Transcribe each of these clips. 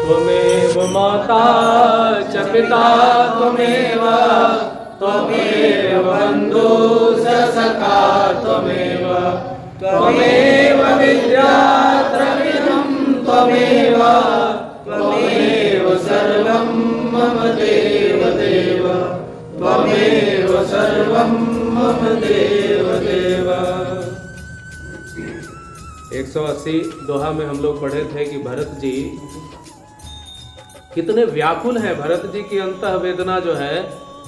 त्वमेव माता च पिता त्वमेव, त्वमेव बन्धुश्च सखा त्वमेव, त्वमेव विद्या द्रविणं त्वमेव, त्वमेव सर्वं मम देव देव, त्वमेव सर्वं मम देव देव। 180 दोहा में हम लोग पढ़े थे कि भरत जी कितने व्याकुल हैं। भरत जी की अंतः वेदना जो है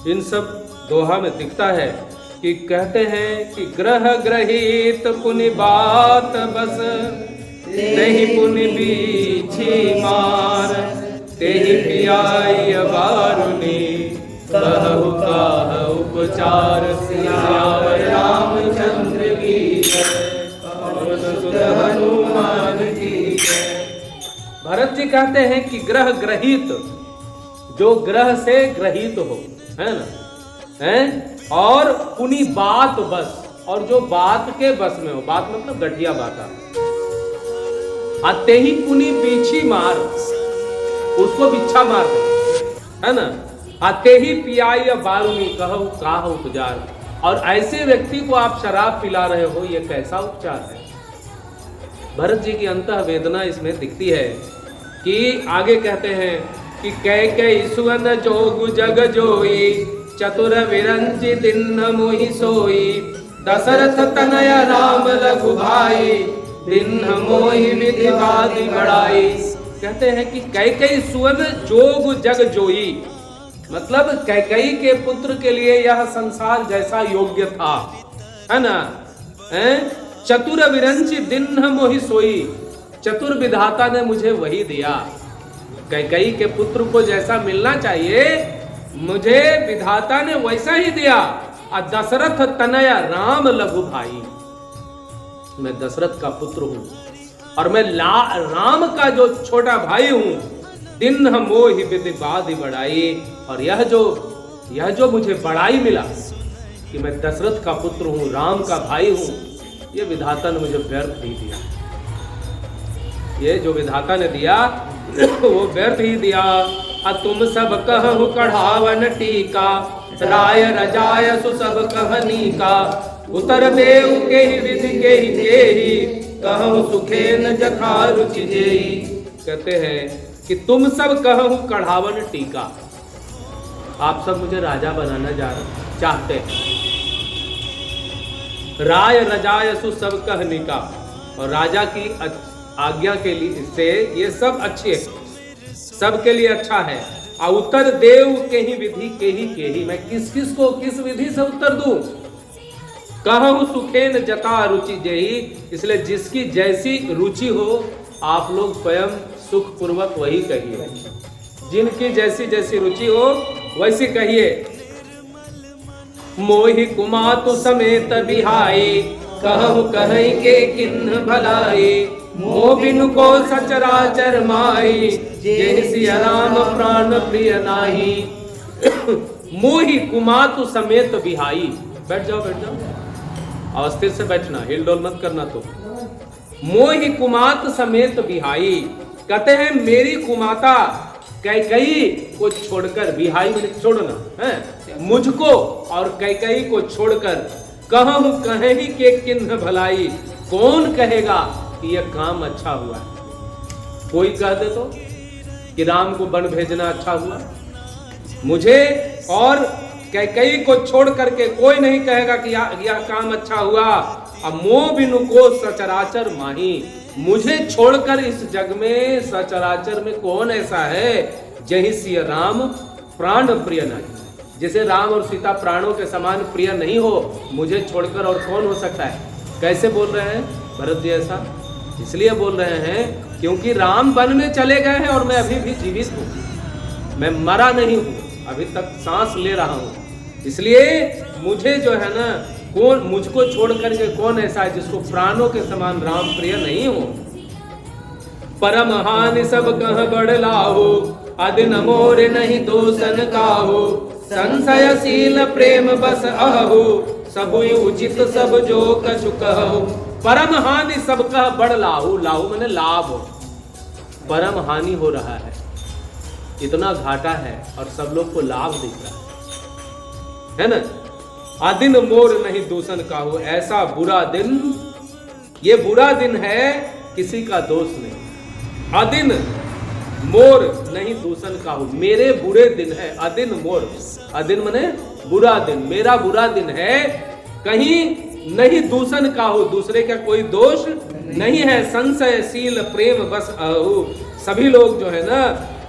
इन सब दोहा में दिखता है कि कहते हैं कि ग्रह ग्रहित पुनि बात बस, तेहि पुनि बीछी मार, तेहि पियाई बारुनी, कहु काह उपचार, सियावर रामचंद्र की जय, पवन सुत हनुमान की जय। भरत जी कहते हैं कि ग्रह ग्रहित, जो ग्रह से ग्रहित हो, है ना, है, और पुनी बात बस, और जो बात के बस में हो, बात मतलब गठिया बाता, आते ही पुनी पीछी मार, उसको बिच्छा मार दे, है ना, आते ही पियाई बारूनी, कहो काह उपचार। और ऐसे व्यक्ति को आप शराब पिला रहे हो, ये कैसा उपचार है। भरत जी की अंतः वेदना इसमें दिखती है कि आगे कहते हैं कि कैकेयी सुवन जोगु जग जोई, चतुर विरंचि दिन मोहि सोई, दशरथ तनय राम लघु भाई, दिन मोहि विधि बाधि बढ़ाई। कहते हैं कि कैकेयी सुवन जोग जग जोई, मतलब कैकेयी के पुत्र के लिए यह संसार जैसा योग्य था, है ना, चतुर विरंचि दिन मोहि सोई, चतुर विधाता ने मुझे वही दिया। कैकेयी के पुत्र को जैसा मिलना चाहिए मुझे विधाता ने वैसा ही दिया। और दशरथ तनया राम लघु भाई, मैं दशरथ का पुत्र हूं और मैं राम का जो छोटा भाई हूं। दिन मोहि विधि बाधि बढ़ाई, और यह जो मुझे बड़ाई मिला कि मैं दशरथ का पुत्र हूं, राम का भाई हूं, ये विधाता ने मुझे व्यर्थ नहीं दिया। ये जो विधाता ने दिया वो व्यर्थ ही दिया। तुम सब कहु कढ़ावन टीका, राय रजाय सु सब कहनी का, उतर देव के ही विधि के ही, कहु सुखेन जखा रुचि जेहि। कहते हैं कि तुम सब कहु कढ़ावन टीका, आप सब मुझे राजा बनाना चाहते हैं। राय रजाय सु सब कहनी का, और राजा की आज्ञा के लिए से ये सब अच्छे, सबके लिए अच्छा है। उत्तर देव के ही विधि के ही, मैं किस किस को किस विधि से उत्तर दूं। कहूं सुखेन जता रुचि जेहि, इसलिए जिसकी जैसी रुचि हो आप लोग स्वयं सुख पूर्वक वही कहिए, जिनकी जैसी जैसी रुचि हो वैसी कहिए। मोहि कुमातु समेत बिहाई, कहु कहीं के किन्ह भलाई, मोह बिनु को सचराचर माही, जेहि सिया राम प्राण प्रिय नाही। मोहि कुमातु समेत बिहाई, बैठ जाओ अवस्थित से बैठना, हिल डोल मत करना। तो मोहि कुमात समेत बिहाई, कहते हैं मेरी कुमाता कैकेयी को छोड़कर, बिहाई मैंने छोड़ना है, मुझको और कैकेयी को छोड़कर, कहूं कहीं के किन्ह भलाई, कौन कहेगा कि यह काम अच्छा हुआ है। कोई कह दे तो कि राम को वन भेजना अच्छा हुआ, मुझे और कैकेयी को छोड़ करके कोई नहीं कहेगा कि यह काम अच्छा हुआ। अब मोह बिनु को सचराचर माही, मुझे छोड़कर इस जग में सचराचर में कौन ऐसा है, जहि सिया राम प्राण प्रिय नहीं। जैसे राम और सीता प्राणों के समान प्रिय नहीं हो, मुझे छोड़कर और कौन हो सकता है। कैसे बोल रहे हैं भरत जी ऐसा? इसलिए बोल रहे हैं क्योंकि राम वन में चले गए हैं और मैं अभी भी जीवित हूँ, मैं मरा नहीं हूँ, अभी तक सांस ले रहा हूँ। इसलिए मुझे जो है ना, कौन मुझको छोड़ करके कौन ऐसा है जिसको प्राणों के समान राम प्रिय नहीं हो। परम हानि सब कह बड़ लाहो, अदिन मोर नहीं दोसन काहो, संशयशील प्रेम बस अहो, सब उचित सब जो कछु कहो। परम हानि सब कह बड़ लाहू, लाहू माने लाभ, परम हानि हो रहा है। इतना घाटा है और सब लोग को लाभ दिख रहा है ना। आदिन मोर नहीं दूषण का हो, ऐसा बुरा दिन, ये बुरा दिन है, किसी का दोष नहीं। अदिन मोर नहीं दूषण का हो, मेरे बुरे दिन है। अदिन मोर, अदिन मने बुरा दिन, मेरा बुरा दिन है, कहीं नहीं दूषण का हो, दूसरे का कोई दोष नहीं है। संशयशील प्रेम बस अहो, सभी लोग जो है ना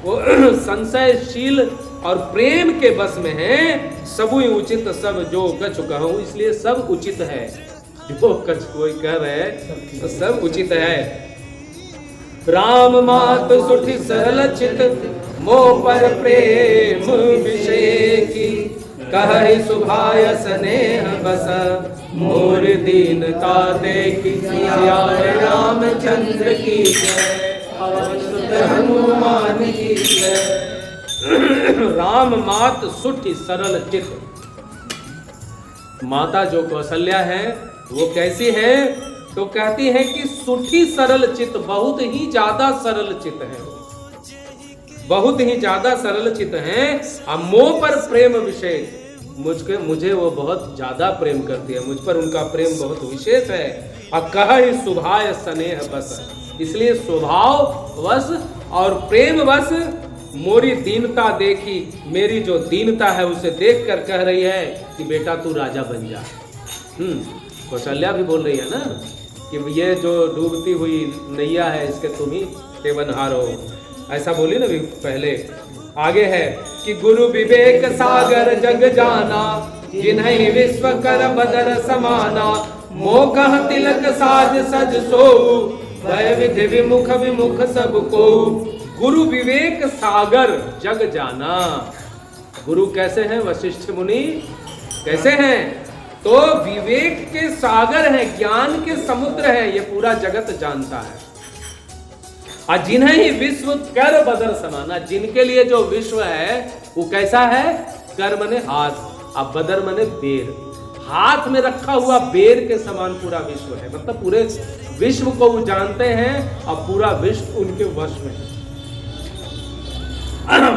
वो संशयशील और प्रेम के बस में हैं। सबु उचित सब जो कछ कहूं, इसलिए सब उचित है, जो कछ कोई कह रहे तो सब उचित है। राम मात सुठी सरल चित, मोह पर प्रेम विषय की, कहि सुभाय स्नेह बस, मोर दीनता देखी, सियावर रामचंद्र की जय, पवन सुत हनुमान की जय। राम मात सुठी सरल चित, माता जो कौशल्या है वो कैसी है, तो कहती है कि सुठी सरल चित, बहुत ही ज्यादा सरल चित है, बहुत ही ज्यादा सरल चित है। अब मोह पर प्रेम विशेष, मुझे वो बहुत ज्यादा प्रेम करती है, मुझ पर उनका प्रेम बहुत विशेष है। और कहि सुभाय स्नेह बस, इसलिए स्वभाव वश और प्रेम वश मोरी दीनता देखी, मेरी जो दीनता है उसे देख कर कह रही है कि बेटा तू राजा बन जा। कौशल्या भी बोल रही है ना कि ये जो डूबती हुई नैया है इसके तुम ही सेवनहार हो, ऐसा बोली ना भी पहले। आगे है कि गुरु विवेक सागर जग जाना, जिन्हीं विश्व कर बदर समाना, मोह तिलक साज सज सो, भय विधि विमुख विमुख सबको। गुरु विवेक सागर जग जाना, गुरु कैसे हैं? वशिष्ठ मुनि कैसे हैं? तो विवेक के सागर है, ज्ञान के समुद्र है, ये पूरा जगत जानता है। और जिन्हें ही विश्व कर बदर समाना, जिनके लिए जो विश्व है वो कैसा है? कर मने हाथ, अब बदर मने बेर, हाथ में रखा हुआ बेर के समान पूरा विश्व है। मतलब पूरे विश्व को वो जानते हैं और पूरा विश्व उनके वश में है।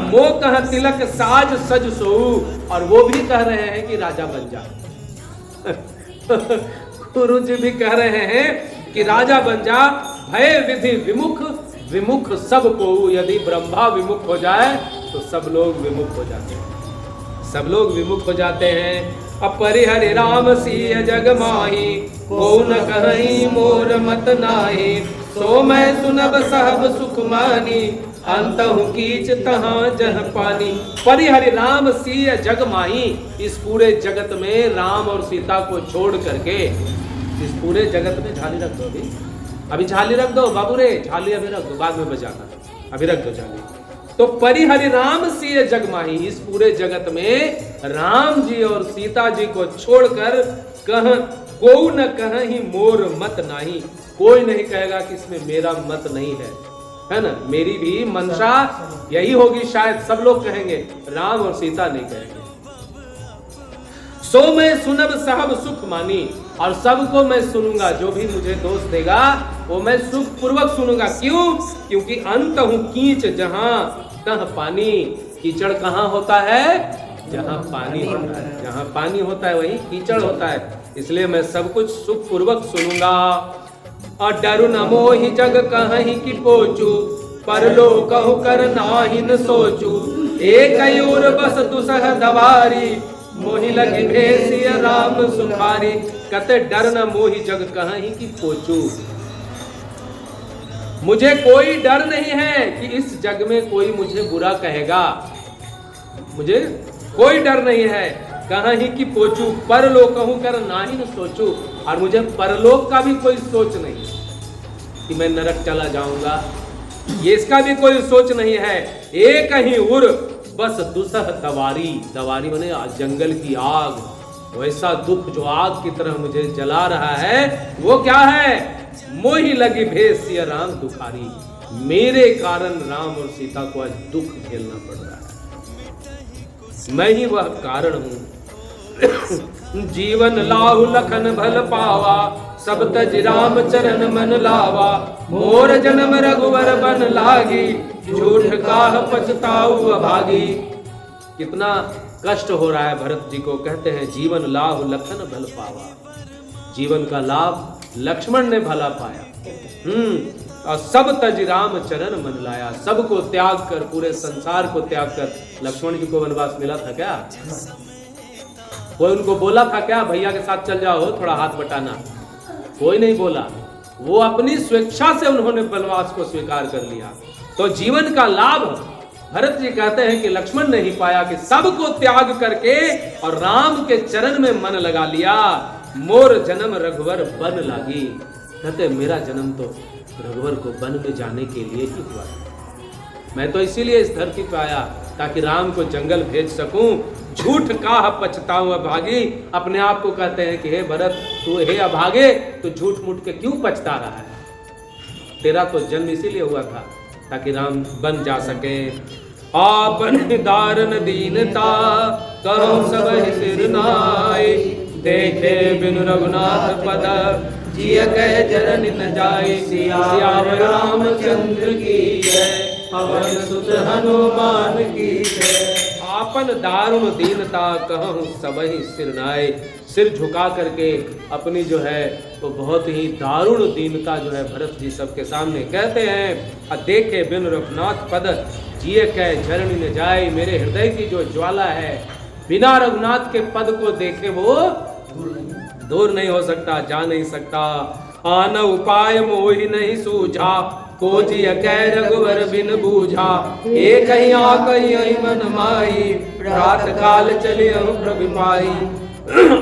मोह कह तिलक साज सज सो, और वो भी कह रहे हैं कि राजा बन जा। गुरु जी भी कह रहे हैं कि राजा बन जा। भय विधि विमुख विमुख सबको, यदि ब्रह्मा विमुख हो जाए तो सब लोग विमुख हो जाते हैं, सब लोग विमुख हो जाते हैं। अपरिहरि राम सिय जग माही, को न कहीं मोर मत नाही, सो मैं सुनब सहब सुख मानी, अंतहु कीच तहां जह पानी। परिहरि राम सिय जग माही, इस पूरे जगत में राम और सीता को छोड़ करके, इस पूरे जगत में झाली रख दो, अभी झाली रख दो बाबू रे, झाली अभी रख दो, बाद में बजाना, अभी रख दो झाली। तो परिहरि राम सिय जग माही, इस पूरे जगत में राम जी और सीता जी को छोड़कर कह को न कहीं मोर मत नहीं, कोई नहीं कहेगा कि इसमें मेरा मत नहीं है ना। मेरी भी मंशा यही होगी, शायद सब लोग कहेंगे, राम और सीता नहीं कहेंगे। सो मैं सुनब सहब सुख मानी, और सबको मैं सुनूंगा, जो भी मुझे दोष देगा वो मैं सुख पूर्वक सुनूंगा। क्यों? क्योंकि अंत हूं कीच जहां तह पानी, कीचड़ कहां होता है? जहां पानी होता है, जहां पानी होता है वहीं कीचड़ होता है, इसलिए मैं सब कुछ सुख पूर्वक सुनूंगा। और डरु न मोहि जग कहीं की पोचू, परलो कहु कर नाही न सोचू, एक और बस दुसह दवारी, मोहि लगी भेसिय राम सुखारी। कहते डर न मोहि जग कहीं की पोचू, मुझे कोई डर नहीं है कि इस जग में कोई मुझे बुरा कहेगा, मुझे कोई डर नहीं है। कहीं की पोचू, परलोक कहूं कर नाही न सोचू, और मुझे परलोक का भी कोई सोच नहीं कि मैं नरक चला जाऊंगा, ये इसका भी कोई सोच नहीं है। एक ही उर बस दुसह दवारी, दवारी माने जंगल की आग, वैसा दुख जो आग की तरह मुझे जला रहा है वो क्या है? मोहि लगी भेसिय राम दुखारी, मेरे कारण राम और सीता को आज दुख झेलना पड़ रहा है, मैं ही वह कारण हूं। जीवन लाहु लखन भल पावा, सब तज राम चरण मन लावा, मोर जन्म रघुवर बन लागी, झूठ काह पछताऊ अभागी। कितना कष्ट हो रहा है भरत जी को। कहते हैं जीवन लाभ लखन भल पावा। जीवन का लाभ लक्ष्मण ने भला पाया। और सब तज राम चरण मन लाया। सबको त्याग कर, पूरे संसार को त्याग कर। लक्ष्मण जी को वनवास मिला था क्या? कोई उनको बोला था क्या भैया के साथ चल जाओ, थोड़ा हाथ बटाना? कोई नहीं बोला। वो अपनी स्वेच्छा से उन्होंने वनवास को स्वीकार कर लिया। तो जीवन का लाभ भरत जी कहते हैं कि लक्ष्मण ने ही पाया कि सबको त्याग करके और राम के चरण में मन लगा लिया। मोर जन्म रघुवर बन लागी। कहते मेरा जन्म तो रघुवर को वन में जाने के लिए ही हुआ। मैं तो इसीलिए इस धरती पर आया ताकि राम को जंगल भेज सकूं। झूठ काह पछताऊं अभागी। अपने आप को कहते हैं कि हे भरत, तू हे अभागे, तू झूठ मूठ के क्यों पछता रहा है? तेरा तो जन्म इसीलिए हुआ था ताकि राम बन जा सके। आपन दारुण दीनता करो सब सिर नाय। देखे बिनु रघुनाथ पद जिय कह जरन न जाय। सियावर रामचंद्र की जय, पवन सुत हनुमान की जय। आपन दारुण दीनता कहूँ सबहि सिर नाय। सिर झुका करके अपनी जो है वो बहुत ही दारुण दीनता जो है भरत जी सबके सामने कहते हैं। देखे बिन रघुनाथ पद जिए कह झरनी न जाए। मेरे हृदय की जो ज्वाला है बिना रघुनाथ के पद को देखे वो दूर नहीं हो सकता, जा नहीं सकता। आन उपाय मोहि नहीं सूझा, कोजिय कह रघुवर बिन बूझा। एक ही आकहि मन माई, प्रात काल चले प्रभु पाई।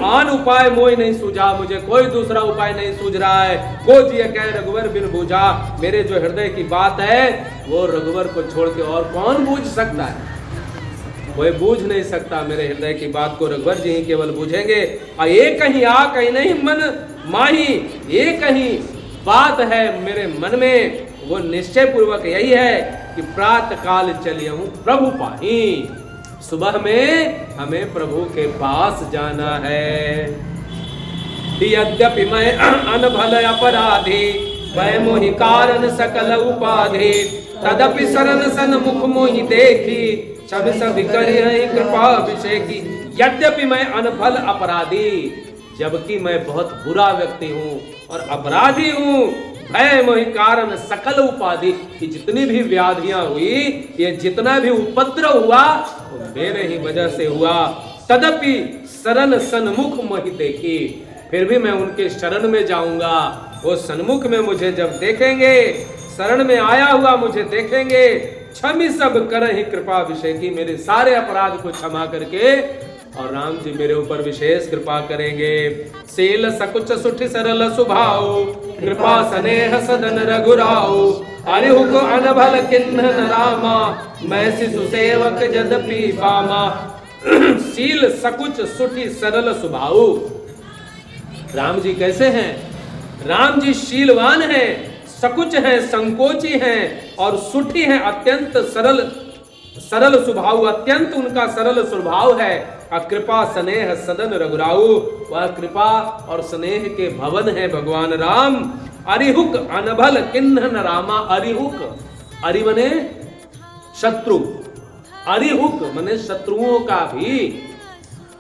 आन उपाय मोहि नहीं सूझा, मुझे कोई दूसरा उपाय नहीं सूझ रहा है। कोजिय कह रघुवर बिन बूझा। मेरे जो हृदय की बात है वो रघुवर को छोड़ के और कौन बूझ सकता है? कोई बूझ नहीं सकता मेरे हृदय की बात को। रघुवर जी ही केवल बूझेंगे। और एक कहीं आ कहीं नहीं मन माही। एक कहीं बात है मेरे मन में, वो निश्चय पूर्वक यही है कि प्रात काल चलिए प्रभु पाही। सुबह में हमें प्रभु के पास जाना है। यद्यपि मैं अनभल अपराधी, वह मोहि कारण सकल उपाधि। तदपि शरण सन्मुख मोहि देखी, सब करिय कृपा अभिषेकी। यद्यपि मैं अनफल अपराधी, जबकि मैं बहुत बुरा व्यक्ति हूँ और अपराधी हूँ। भय मोहि कारण सकल उपाधि, कि जितनी भी व्याधियां हुई, ये जितना भी उपद्रव हुआ वो मेरे ही वजह से हुआ। तदपि शरण सन्मुख मोहि देखी, फिर भी मैं उनके शरण में जाऊंगा। वो सन्मुख में मुझे जब देखेंगे, शरण में आया हुआ मुझे देखेंगे, क्षमि सब करहि कृपा अभिषेकी। मेरे सारे अपराध को क्षमा करके और राम जी मेरे ऊपर विशेष कृपा करेंगे। शील सकुच सुठ सरल सुभाव, कृपा स्नेह सदन रघुराव। हरिहुक अनभल किन्हन रामा, मैं शिशु सेवक यद्यपि बामा। शील सकुच सुठी सरल सुभाव। राम जी कैसे हैं? राम जी शीलवान हैं, सकुच हैं, संकोची हैं और सुठी हैं। अत्यंत सरल स्वभाव, अत्यंत उनका सरल स्वभाव है। कृपा स्नेह सदन रघुराऊ, वह कृपा और स्नेह के भवन है भगवान राम। अरिहुक अनभल किन्हन रामा। अरिहुक, अरि मने शत्रु, अरिहुक मने शत्रुओं का भी।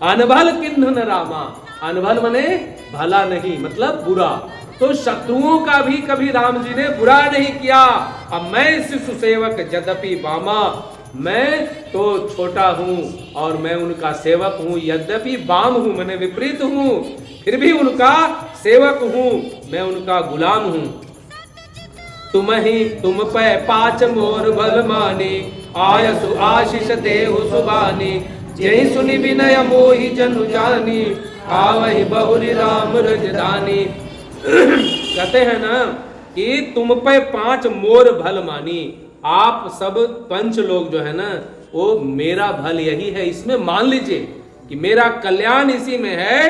अनभल किन्हन रामा, अनभल मने भला नहीं, मतलब बुरा। तो शत्रुओं का भी कभी राम जी ने बुरा नहीं किया। अब मैं शिशु सेवक यद्यपि बामा, मैं तो छोटा हूं और मैं उनका सेवक हूं। यद्यपि बाम हूं, मैंने विपरीत हूं, फिर भी उनका सेवक हूं, मैं उनका गुलाम हूं। तुम पे पाच मोर बल माने, आयसु आशीष देहु सुबानी। जय सुनि विनय मोहि जनु जानी, आवहि बहुरी राम रजदानी। कहते हैं ना कि तुम पे 5 मोर भल मानी। आप सब पंच लोग जो है ना, वो मेरा भल यही है, इसमें मान लीजिए कि मेरा कल्याण इसी में है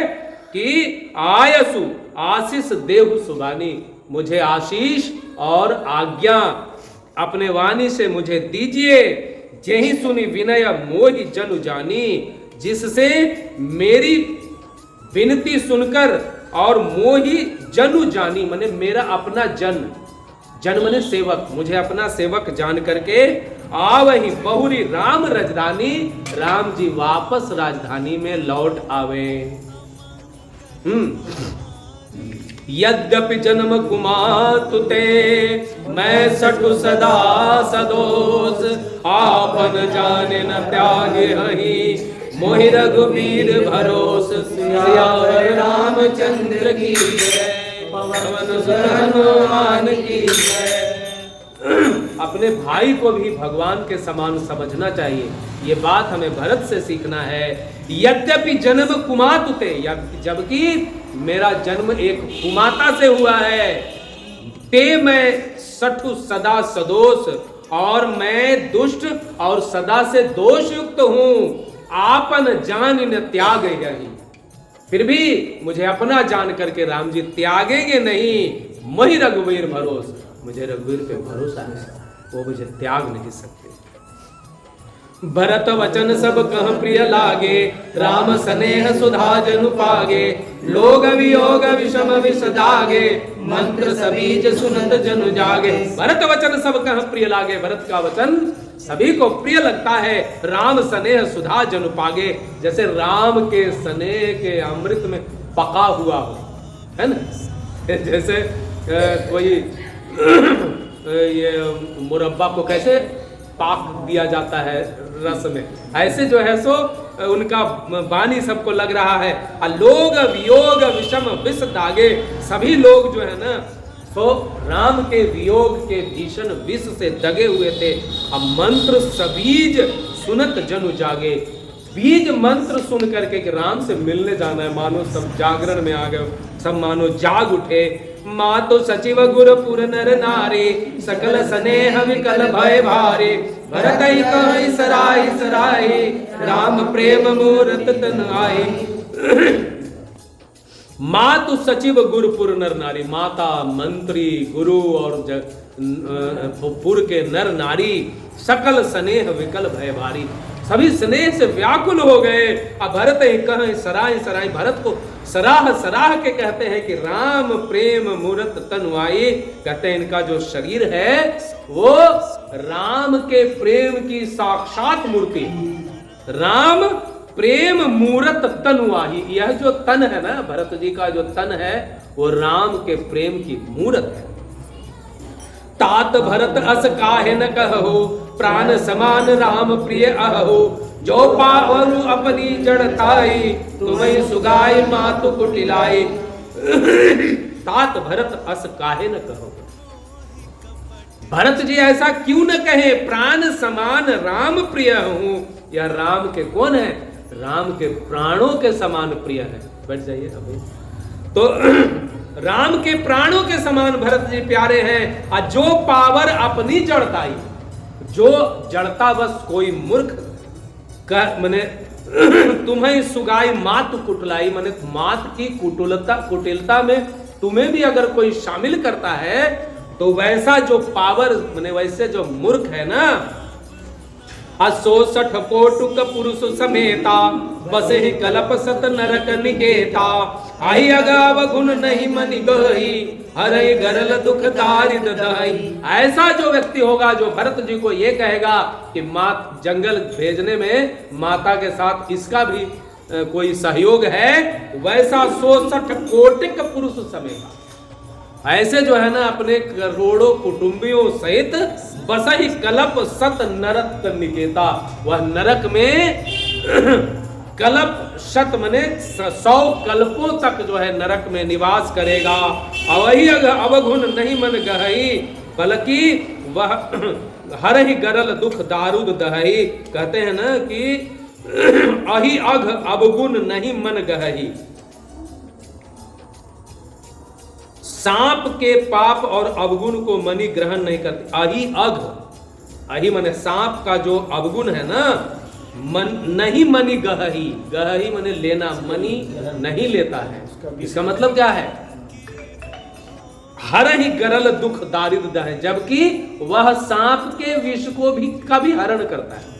कि आयसु आशीष देहु सुबानी, मुझे आशीष और आज्ञा अपने वाणी से मुझे दीजिए। जेहि सुनी विनय मोहि जनु जानी, जिससे मेरी विनती सुनकर और मोहि जनु जानी, माने मेरा अपना जन, जन मने सेवक, मुझे अपना सेवक जान करके आवहि बहुरी राम राजधानी, राम जी वापस राजधानी में लौट आवे। यद्यपि जन्म कुमातुते मैं सठु सदा सदोष, आपन जाने न त्यागे हहि मोहि रघुबीर भरोस। सियावर रामचंद्र की जय, पवन सुत हनुमान की जय। अपने भाई को भी भगवान के समान समझना चाहिए, ये बात हमें भरत से सीखना है। यद्यपि जन्म कुमातुते, जबकि मेरा जन्म एक कुमाता से हुआ है, ते मैं सठु सदा सदोष, और मैं दुष्ट और सदा से दोष युक्त हूं। आपन जान न त्याग गई, फिर भी मुझे अपना जान करके राम जी त्यागेंगे नहीं। मोहि रघुवीर भरोस, मुझे रघुवीर पे भरोसा है, वो मुझे त्याग नहीं सकते। भरत वचन सब कह प्रिय लागे, राम स्नेह सुधा जनु पागे। लोग वियोग विषम विष जागे, मंत्र सबीज सुनत जनु जागे। भरत वचन सब कह प्रिय लागे, भरत का वचन सभी को प्रिय लगता है। राम स्नेह सुधा जनु पागे, जैसे राम के स्नेह के अमृत में पका हुआ हो, है ना। जैसे कोई ये मुरब्बा को कैसे पाक दिया जाता है रस में, ऐसे जो है सो उनका वाणी सबको लग रहा है। लोग वियोग विषम विष दागे, सभी लोग जो है ना तो राम के वियोग के भीषण विष से दगे हुए थे। अब मंत्र सबीज सुनत जनु जागे, बीज मंत्र सुन करके कि राम से मिलने जाना है, मानो सब जागरण में आ गए, सब मानो जाग उठे। मातो सचिव गुरपुर नर नारी, सकल स्नेह विकल भय भारे। भरत कहि सराय सराय, राम प्रेम मूरत तन आए। मातु सचिव गुरुपुर नर नारी, माता मंत्री गुरु और पुर के नर नारी, सकल स्नेह विकल भय भारी, सभी स्नेह से व्याकुल हो गए। अब भरत कहें सराय सराय, भरत को सराह सराह के कहते हैं कि राम प्रेम मूरत तनु आई, कहते हैं इनका जो शरीर है वो राम के प्रेम की साक्षात मूर्ति। राम प्रेम मूरत तनुआही, यह जो तन है ना, भरत जी का जो तन है वो राम के प्रेम की मूरत है। तात भरत अस काहे न कहो, प्राण समान राम प्रिय अहो। जो पावरु अपनी जड़ताई, तुम्हें सुगाई मातु कुटिलाई। तात भरत अस काहे न कहो, भरत जी ऐसा क्यों न कहे, प्राण समान राम प्रिय हूं। यह राम के कौन है, राम के प्राणों के समान प्रिय है। बैठ जाइए अभी। तो राम के प्राणों के समान भरत जी प्यारे हैं। और जो पावर अपनी जड़ताई, जो जड़ता बस कोई मूर्ख का मने तुम्हें सुगाई मात कुटलाई, मने मात की कुटिलता में तुम्हें भी अगर कोई शामिल करता है तो वैसा जो पावर मने वैसे जो मूर्ख है ना, 160 कोटुक पुरुष समेता, बसे ही कलप सत नरक निकेता। आई अगाव गुण नहीं मनि गही, हरे गरल दुख दारिद दही। ऐसा जो व्यक्ति होगा जो भरत जी को ये कहेगा कि माँ जंगल भेजने में माता के साथ इसका भी कोई सहयोग है, वैसा 160 कोटिक पुरुष समेता, ऐसे जो है ना अपने करोड़ों कुटुंबियों सहित बसहि कलप सत नरक निकेता, वह नरक में कलप शत मने 100 कल्पों तक जो है नरक में निवास करेगा। अवही अवगुण नहीं मन गहई, बल्कि वह हरहि गरल दुख दारुद दहई। कहते हैं ना कि अहि अघ अवगुण नहीं मन गहई, सांप के पाप और अवगुण को मनी ग्रहण नहीं करती। अहि अघ, अहि माने सांप का जो अवगुण है ना, मन नहीं मनी गहही, गहही माने लेना, मनी नहीं लेता है। इसका मतलब क्या है, हर ही गरल दुख दारिद दह, जबकि वह सांप के विष को भी कभी हरण करता है।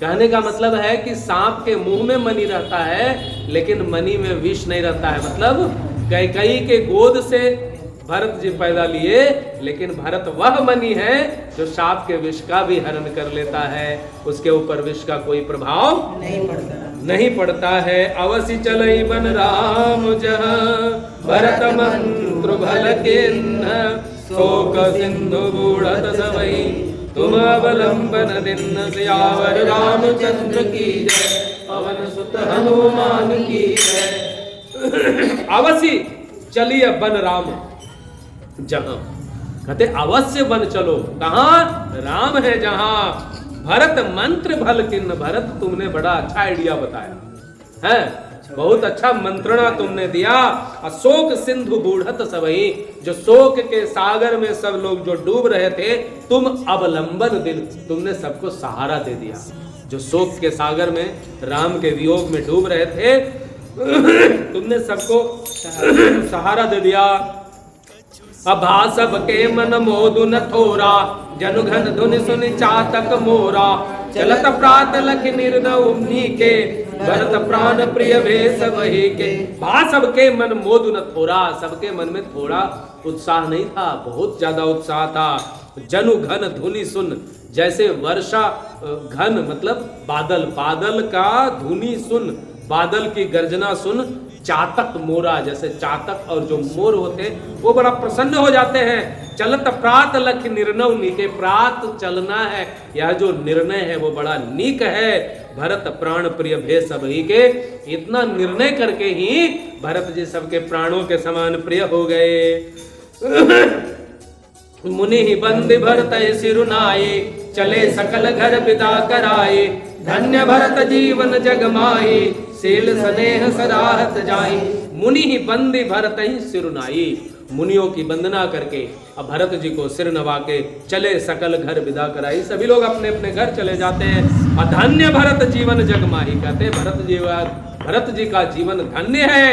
कहने का मतलब है कि सांप के मुंह में मनी रहता है लेकिन मनी में विष नहीं रहता है। मतलब कैकई के गोद से भरत जी पैदा लिए, लेकिन भरत वह मणि है जो सांप के विष का भी हरण कर लेता है, उसके ऊपर विष का कोई प्रभाव नहीं पड़ता है। अवसि चलई बन राम जहाँ, भरत मंत्र भल किन्ह, शोक सिंधु बूढ़त सबई, तुम अवलंबन दिन, सियावर रामचंद्र की जय, पवन सुत हनुमान की जय। अवसि चलिए बन राम जहां, कहते अवश्य बन चलो, कहां? राम है जहां। भरत मंत्र भल किन्न, भरत तुमने बड़ा अच्छा आइडिया बताया है, बहुत अच्छा मंत्रणा तुमने दिया। अशोक सिंधु बूढ़त सबई, जो शोक के सागर में सब लोग जो डूब रहे थे, तुम अवलंबन दिन, तुमने सबको सहारा दे दिया। जो शोक के सागर में राम के वियोग में डूब रहे थे, तुमने सबको सहारा दे दिया। अभा सबके मन मोदु न थोरा, जनु घन धुनि सुनि चातक मोरा, चलत प्रात लख निर्दयु के, भरत प्राण प्रिय भेष वही के। भा सबके मन मोदु न थोरा, सबके मन में थोड़ा उत्साह नहीं था, बहुत ज्यादा उत्साह था। जनु घन धुनि सुन, जैसे वर्षा घन मतलब बादल, बादल का धुनि सुन, बादल की गर्जना सुन, चातक मोरा, जैसे चातक और जो मोर होते वो बड़ा प्रसन्न हो जाते हैं। चलत प्रात लख निर्णव नीके, प्रात चलना है, यह जो निर्णय है वो बड़ा नीक है। भरत प्राण प्रिय भेष सबही के, इतना निर्णय करके ही भरत जी सबके प्राणों के समान प्रिय हो गए। मुनि ही बंद भरत सिरुनाए, चले सकल घर विदा कराए, धन्य भरत जीवन जग माही, सेल स्नेह सराहत जाई। मुनि ही बंदी भरत ही सिरुनाई, मुनियों की वंदना करके अब भरत जी को सिर नवा के चले सकल घर विदा कराई। सभी लोग अपने अपने घर चले जाते हैं। अधन्य भरत जीवन जग माही, कहते हैं भरत जी का जीवन धन्य है।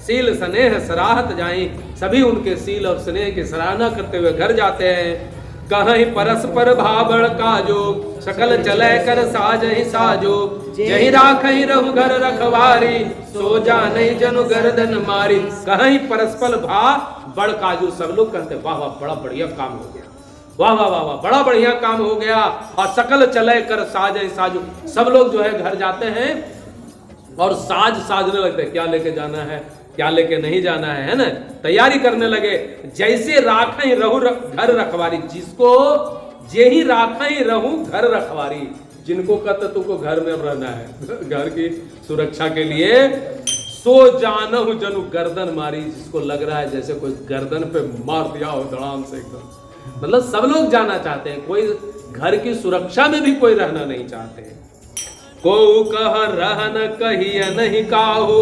सील स्नेह सराहत जाई, सभी उनके सील और स्नेह की सराहना करते हुए घर जाते हैं। कहीं परस्पर भावड़ काजो, सकल चले कर साजहि साजो, यही राखहि रहु घर रखवारी, सो जाने जनु गर्दन मारी। कहीं परस्पर भाव बड़ काजू, सब लोग कहते वाह वाह बड़ा बढ़िया काम हो गया, वाह वाह वाह वाह बड़ा बढ़िया काम हो गया। और सकल चले कर साजहि साजो, सब लोग जो है घर जाते हैं और साज साजने लगते हैं, क्या लेके जाना है, क्या लेके नहीं जाना है ना, तैयारी करने लगे। जैसे राखें रहू घर रखवारी, जिसको जे ही राखें रहू घर रखवारी, जिनको कहते तुमको घर में रहना है, घर की सुरक्षा के लिए, सो जानहु जनु गर्दन मारी, जिसको लग रहा है जैसे कोई गर्दन पे मार दिया हो धड़ाम से एकदम। मतलब सब लोग जाना चाहते हैं, कोई घर की सुरक्षा में भी कोई रहना नहीं चाहते हैं। को कह रहन कहिय नहीं काहू,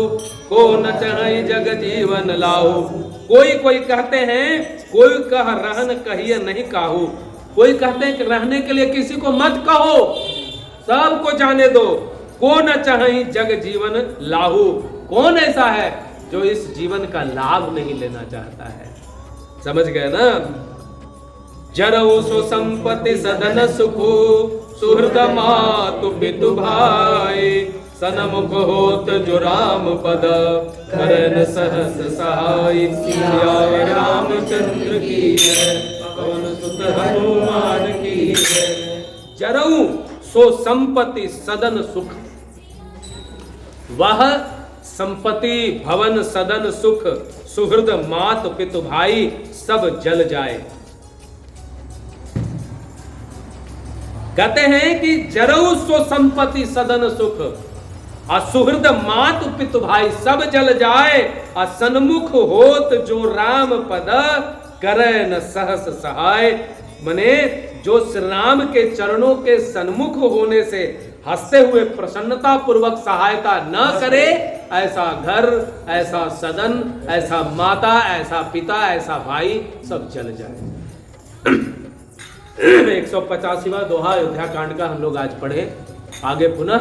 को न चढ़ई जग जीवन लाहू। कोई कहते हैं, कोई कह रहन कहिय नहीं काहू, कोई कहते हैं कि रहने के लिए किसी को मत कहो, सबको जाने दो। को न चढ़ई जग जीवन लाहू, कौन ऐसा है जो इस जीवन का लाभ नहीं लेना चाहता है? समझ गए ना? जरऊ सो संपत्ति सदन सुखो, सुहृद मातु पितु भाई, सनमुख होत जो राम पद, करन सहस सहाय। रामचंद्र की जय, पवन सुत हनुमान की जय। जरऊ सो संपत्ति सदन सुख, वह संपत्ति भवन सदन सुख, सुहृद मात पितु भाई सब जल जाए। कहते हैं कि जरऊ सो संपत्ति सदन सुख, और सुहृद मात पितु भाई सब जल जाए, और सन्मुख होत जो राम पद, करे न सहस सहाय। मने जो श्री राम के चरणों के सन्मुख होने से हंसते हुए प्रसन्नता पूर्वक सहायता न करे, ऐसा घर, ऐसा सदन, ऐसा माता, ऐसा पिता, ऐसा भाई सब जल जाए। 185वां दोहा अयोध्या कांड का हम लोग आज पढ़े। आगे पुनः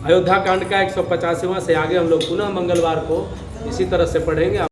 अयोध्या कांड का 185वां से आगे हम लोग पुनः मंगलवार को इसी तरह से पढ़ेंगे।